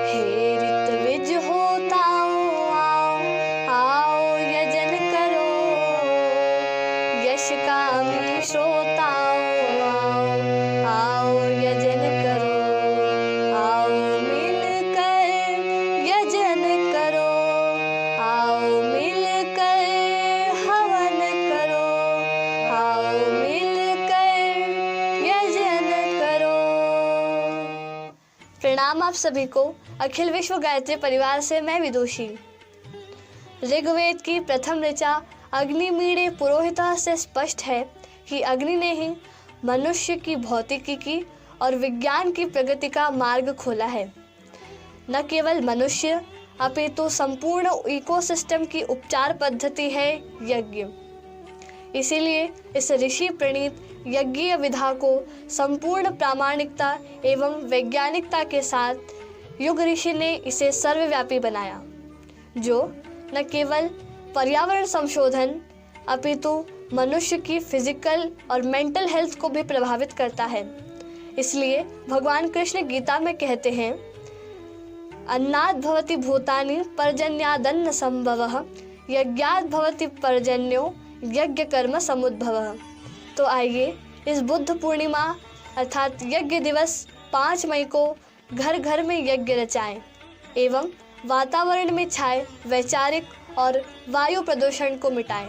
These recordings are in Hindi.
हे ऋतविज होताओ आओ आओ यजन करो, यश कामी श्रोताओ आओ आओ यजन करो, आओ मिलकर यजन करो, आओ मिलकर हवन करो, आओ मिलकर यजन करो। प्रणाम आप सभी को। अखिल विश्व गायत्री परिवार से मैं विदुषी। ऋग्वेद की प्रथम ऋचा अग्निमीड़े पुरोहिता से स्पष्ट है कि अग्नि ने ही मनुष्य की भौतिकी की और विज्ञान की प्रगति का मार्ग खोला है। न केवल मनुष्य अपितु संपूर्ण इकोसिस्टम की उपचार पद्धति है यज्ञ। इसीलिए इस ऋषि प्रणीत यज्ञीय विधा को संपूर्ण प्रामाणिकता एवं वैज्ञानिकता के साथ युग ऋषि ने इसे सर्वव्यापी बनाया, जो न केवल पर्यावरण संशोधन अपितु मनुष्य की फिजिकल और मेंटल हेल्थ को भी प्रभावित करता है। इसलिए भगवान कृष्ण गीता में कहते हैं, अन्नाद् भवति भूतानि पर्जन्यादन्न संभवः, यज्ञाद् भवति पर्जन्यो यज्ञ कर्म समुद्भवः। तो आइए इस बुद्ध पूर्णिमा अर्थात यज्ञ दिवस 5 मई को घर घर में यज्ञ रचाएं एवं वातावरण में छाए वैचारिक और वायु प्रदूषण को मिटाएं।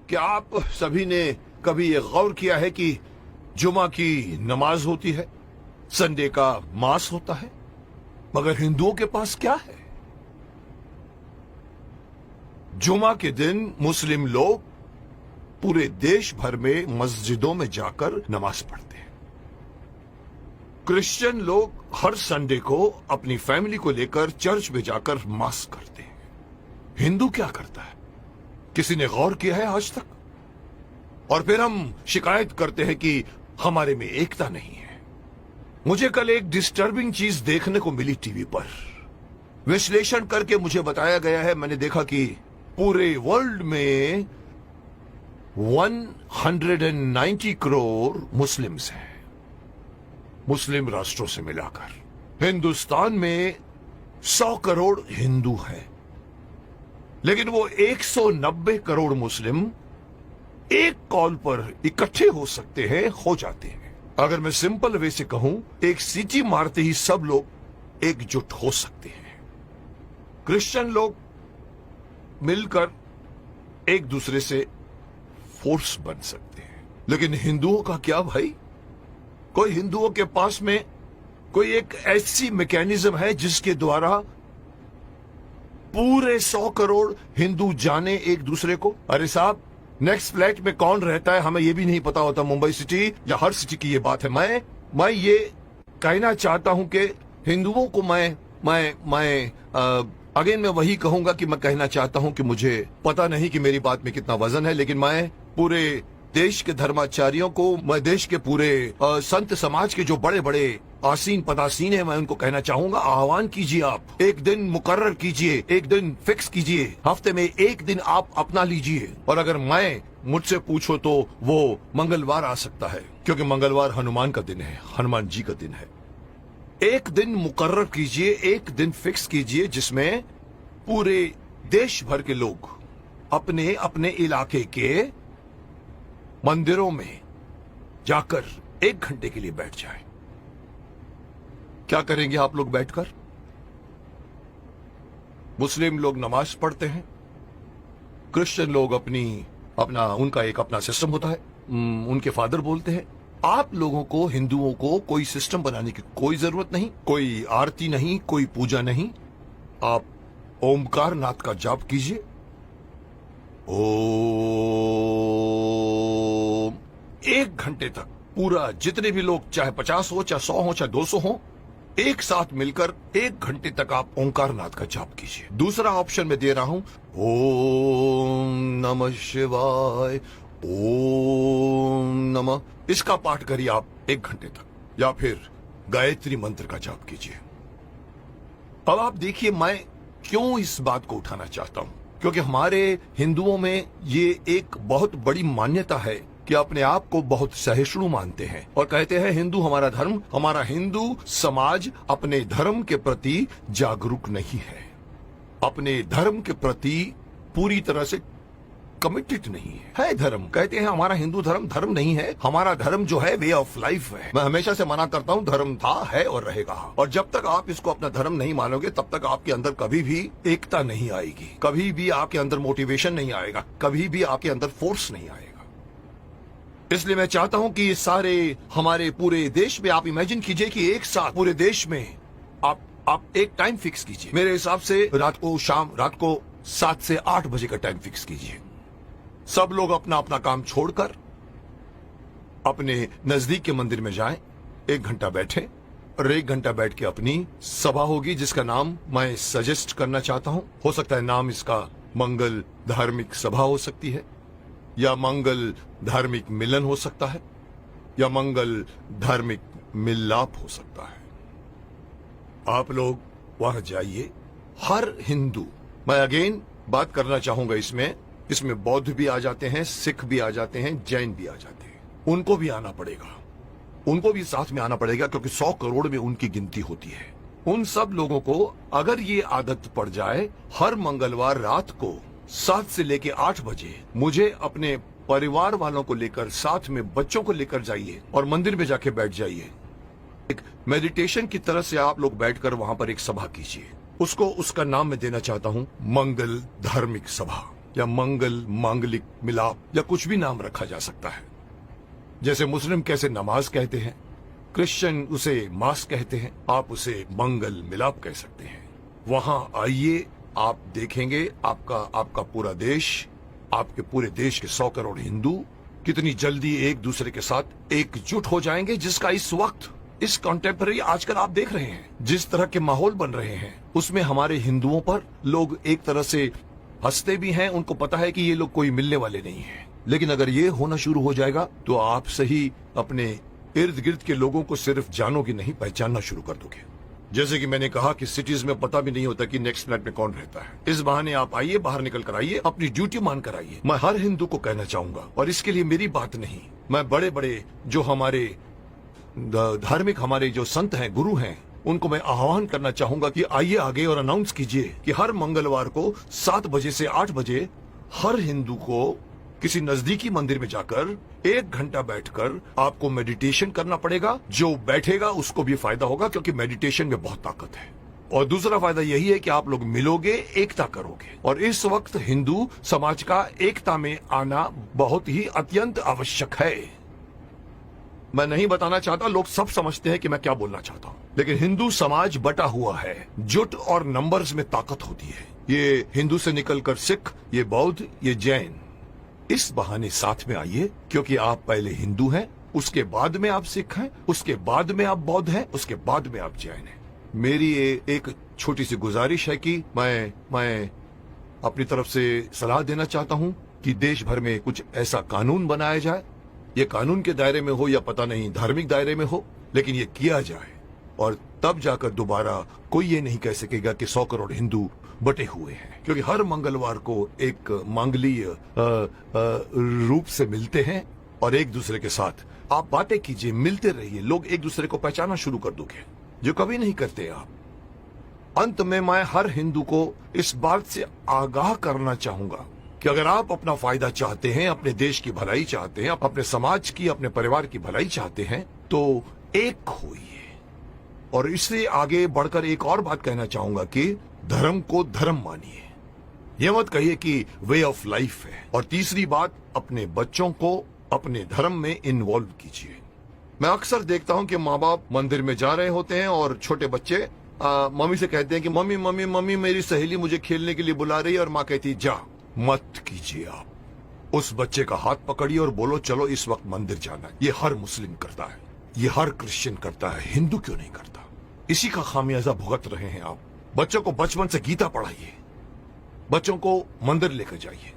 क्या आप सभी ने कभी ये गौर किया है कि जुमा की नमाज होती है, संडे का मास होता है, मगर हिंदुओं के पास क्या है? जुमा के दिन मुस्लिम लोग पूरे देश भर में मस्जिदों में जाकर नमाज पढ़ते हैं। क्रिश्चियन लोग हर संडे को अपनी फैमिली को लेकर चर्च में जाकर मास करते हैं। हिंदू क्या करता है? किसी ने गौर किया है आज तक? और फिर हम शिकायत करते हैं कि हमारे में एकता नहीं है। मुझे कल एक डिस्टर्बिंग चीज देखने को मिली टीवी पर। विश्लेषण करके मुझे बताया गया है, मैंने देखा कि पूरे वर्ल्ड में 190 करोड़ मुस्लिम्स हैं, मुस्लिम राष्ट्रों से मिलाकर। हिंदुस्तान में 100 करोड़ हिंदू हैं, लेकिन वो 190 करोड़ मुस्लिम एक कॉल पर इकट्ठे हो सकते हैं, हो जाते हैं। अगर मैं सिंपल वे से कहूं, एक सीटी मारते ही सब लोग एकजुट हो सकते हैं। क्रिश्चियन लोग मिलकर एक दूसरे से फोर्स बन सकते हैं, लेकिन हिंदुओं का क्या भाई? कोई हिंदुओं के पास में कोई एक ऐसी मैकेनिज्म है जिसके द्वारा पूरे 100 करोड़ हिंदू जाने एक दूसरे को? अरे साहब, नेक्स्ट फ्लैट में कौन रहता है हमें ये भी नहीं पता होता। मुंबई सिटी या हर सिटी की ये बात है। मैं ये कहना चाहता हूं कि हिंदुओं को अगेन मैं वही कहूंगा कि मैं कहना चाहता हूं कि मुझे पता नहीं कि मेरी बात में कितना वजन है, लेकिन मैं पूरे देश के धर्माचार्यों को, मैं देश के पूरे संत समाज के जो बड़े बड़े आसीन पदासीन है, मैं उनको कहना चाहूंगा, आह्वान कीजिए, आप एक दिन मुकर्रर कीजिए, एक दिन फिक्स कीजिए, हफ्ते में एक दिन आप अपना लीजिए। और अगर मुझसे पूछो तो वो मंगलवार आ सकता है, क्योंकि मंगलवार हनुमान का दिन है, हनुमान जी का दिन है। एक दिन मुकर्रर कीजिए, एक दिन फिक्स कीजिए, जिसमें पूरे देश भर के लोग अपने अपने इलाके के मंदिरों में जाकर 1 घंटे के लिए बैठ जाएं। क्या करेंगे आप लोग बैठकर? मुस्लिम लोग नमाज पढ़ते हैं, क्रिश्चियन लोग उनका एक अपना सिस्टम होता है, उनके फादर बोलते हैं। आप लोगों को, हिंदुओं को, कोई सिस्टम बनाने की कोई जरूरत नहीं, कोई आरती नहीं, कोई पूजा नहीं। आप ओमकार नाथ का जाप कीजिए। ओम 1 घंटे तक पूरा, जितने भी लोग, चाहे 50 हो, चाहे 100 हो, चाहे 200 हो, एक साथ मिलकर 1 घंटे तक आप ओंकार नाथ का जाप कीजिए। दूसरा ऑप्शन मैं दे रहा हूं, ओम नमः शिवाय, ओम नमः, इसका पाठ करिए आप 1 घंटे तक, या फिर गायत्री मंत्र का जाप कीजिए। अब आप देखिए मैं क्यों इस बात को उठाना चाहता हूं, क्योंकि हमारे हिंदुओं में ये एक बहुत बड़ी मान्यता है कि अपने आप को बहुत सहिष्णु मानते हैं और कहते हैं हिंदू हमारा धर्म, हमारा हिंदू समाज अपने धर्म के प्रति जागरूक नहीं है, अपने धर्म के प्रति पूरी तरह से कमिटेड नहीं है धर्म। कहते हैं हमारा हिंदू धर्म धर्म नहीं है, हमारा धर्म जो है वे ऑफ लाइफ है। मैं हमेशा से मना करता हूँ, धर्म था, है और रहेगा। और जब तक आप इसको अपना धर्म नहीं मानोगे तब तक आपके अंदर कभी भी एकता नहीं आएगी, कभी भी आपके अंदर मोटिवेशन नहीं आएगा, कभी भी आपके अंदर फोर्स नहीं आएगा। इसलिए मैं चाहता हूँ कि सारे हमारे पूरे देश में आप इमेजिन कीजिए कि एक साथ पूरे देश में आप एक टाइम फिक्स कीजिए। मेरे हिसाब से रात को 7 से 8 बजे का टाइम फिक्स कीजिए। सब लोग अपना अपना काम छोड़कर अपने नजदीक के मंदिर में जाएं, 1 घंटा बैठें और 1 घंटा बैठ के अपनी सभा होगी जिसका नाम मैं सजेस्ट करना चाहता हूं। हो सकता है नाम इसका मंगल धार्मिक सभा हो सकती है, या मंगल धार्मिक मिलन हो सकता है, या मंगल धार्मिक मिलाप हो सकता है। आप लोग वहां जाइए। हर हिंदू, मैं अगेन बात करना चाहूंगा, इसमें बौद्ध भी आ जाते हैं, सिख भी आ जाते हैं, जैन भी आ जाते हैं, उनको भी आना पड़ेगा, उनको भी साथ में आना पड़ेगा क्योंकि 100 करोड़ में उनकी गिनती होती है। उन सब लोगों को अगर ये आदत पड़ जाए, हर मंगलवार रात को 7 से लेके 8 बजे मुझे अपने परिवार वालों को लेकर, साथ में बच्चों को लेकर जाइए और मंदिर में जाके बैठ जाइए। एक मेडिटेशन की तरह से आप लोग बैठकर वहां पर एक सभा कीजिए। उसका नाम मैं देना चाहता हूं मंगल धार्मिक सभा, या मंगल मांगलिक मिलाप, या कुछ भी नाम रखा जा सकता है। जैसे मुस्लिम कैसे नमाज कहते हैं, क्रिश्चियन उसे मास कहते हैं, आप उसे मंगल मिलाप कह सकते हैं। वहां आइए, आप देखेंगे आपका पूरा देश, आपके पूरे देश के 100 करोड़ हिंदू कितनी जल्दी एक दूसरे के साथ एकजुट हो जाएंगे, जिसका इस वक्त, इस कॉन्टेम्पररी आजकल आप देख रहे हैं जिस तरह के माहौल बन रहे हैं, उसमें हमारे हिंदुओं पर लोग एक तरह से हंसते भी हैं। उनको पता है कि ये लोग कोई मिलने वाले नहीं हैं। लेकिन अगर ये होना शुरू हो जाएगा तो आप सही अपने इर्द गिर्द के लोगों को सिर्फ जानोगे नहीं, पहचानना शुरू कर दोगे। जैसे कि मैंने कहा कि सिटीज में पता भी नहीं होता कि नेक्स्ट फ्लैट में कौन रहता है। इस बहाने आप आइए, बाहर निकल कर आइए, अपनी ड्यूटी मान कर आइए। मैं हर हिंदू को कहना चाहूंगा, और इसके लिए मेरी बात नहीं, मैं बड़े बड़े जो हमारे धार्मिक हमारे जो संत हैं, गुरु हैं, उनको मैं आह्वान करना चाहूंगा कि आइए आगे और अनाउंस कीजिए कि हर मंगलवार को 7 बजे से 8 बजे हर हिंदू को किसी नजदीकी मंदिर में जाकर 1 घंटा बैठकर आपको मेडिटेशन करना पड़ेगा। जो बैठेगा उसको भी फायदा होगा क्योंकि मेडिटेशन में बहुत ताकत है। और दूसरा फायदा यही है कि आप लोग मिलोगे, एकता करोगे। और इस वक्त हिंदू समाज का एकता में आना बहुत ही अत्यंत आवश्यक है। मैं नहीं बताना चाहता, लोग सब समझते हैं कि मैं क्या बोलना चाहता हूं, लेकिन हिंदू समाज बटा हुआ है। जुट और नंबर्स में ताकत होती है। ये हिंदू से निकलकर सिख, ये बौद्ध, ये जैन, इस बहाने साथ में आइए क्योंकि आप पहले हिंदू हैं, उसके बाद में आप सिख हैं, उसके बाद में आप बौद्ध हैं, उसके बाद में आप जैन हैं। मेरी एक छोटी सी गुजारिश है कि मैं अपनी तरफ से सलाह देना चाहता हूं कि देश भर में कुछ ऐसा कानून बनाया जाए, ये कानून के दायरे में हो या पता नहीं धार्मिक दायरे में हो, लेकिन ये किया जाए और तब जाकर दोबारा कोई ये नहीं कह सकेगा कि 100 करोड़ हिंदू बटे हुए हैं। क्योंकि हर मंगलवार को एक मांगलीय रूप से मिलते हैं और एक दूसरे के साथ आप बातें कीजिए, मिलते रहिए, लोग एक दूसरे को पहचानना शुरू कर दोगे, जो कभी नहीं करते आप। अंत में मैं हर हिंदू को इस बात से आगाह करना चाहूंगा कि अगर आप अपना फायदा चाहते हैं, अपने देश की भलाई चाहते हैं, अपने समाज की, अपने परिवार की भलाई चाहते हैं, तो एक होइए। और इससे आगे बढ़कर एक और बात कहना चाहूंगा कि धर्म को धर्म मानिए, ये मत कहिए कि वे ऑफ लाइफ है। और तीसरी बात, अपने बच्चों को अपने धर्म में इन्वॉल्व कीजिए। मैं अक्सर देखता हूं कि माँ बाप मंदिर में जा रहे होते हैं और छोटे बच्चे मम्मी से कहते हैं कि मम्मी मम्मी मम्मी मेरी सहेली मुझे खेलने के लिए बुला रही है, और माँ कहती जा मत कीजिए। आप उस बच्चे का हाथ पकड़िए और बोलो चलो इस वक्त मंदिर जाना है। ये हर मुस्लिम करता है, ये हर क्रिश्चियन करता है, हिंदू क्यों नहीं करता? इसी का खामियाजा भुगत रहे हैं आप। बच्चों को बचपन से गीता पढ़ाइए, बच्चों को मंदिर लेकर जाइए।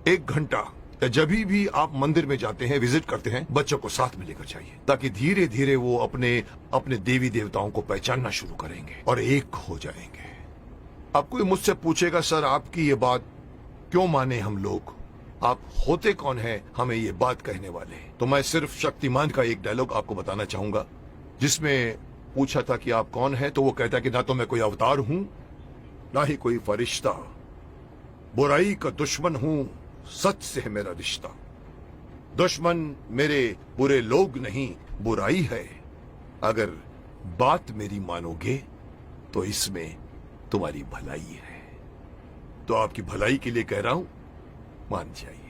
1 घंटा जब भी आप मंदिर में जाते हैं, विजिट करते हैं, बच्चों को साथ में लेकर जाइए, ताकि धीरे धीरे वो अपने देवी देवताओं को पहचानना शुरू करेंगे और एक हो जाएंगे। अब कोई मुझसे पूछेगा सर आपकी ये बात क्यों माने हम लोग? आप होते कौन हैं हमें ये बात कहने वाले। तो मैं सिर्फ शक्तिमान का एक डायलॉग आपको बताना चाहूंगा, जिसमें पूछा था कि आप कौन हैं, तो वो कहता है कि ना तो मैं कोई अवतार हूं, ना ही कोई फरिश्ता, बुराई का दुश्मन हूं, सच से है मेरा रिश्ता। दुश्मन मेरे बुरे लोग नहीं, बुराई है। अगर बात मेरी मानोगे तो इसमें तुम्हारी भलाई है। तो आपकी भलाई के लिए कह रहा हूं, मान जाइए।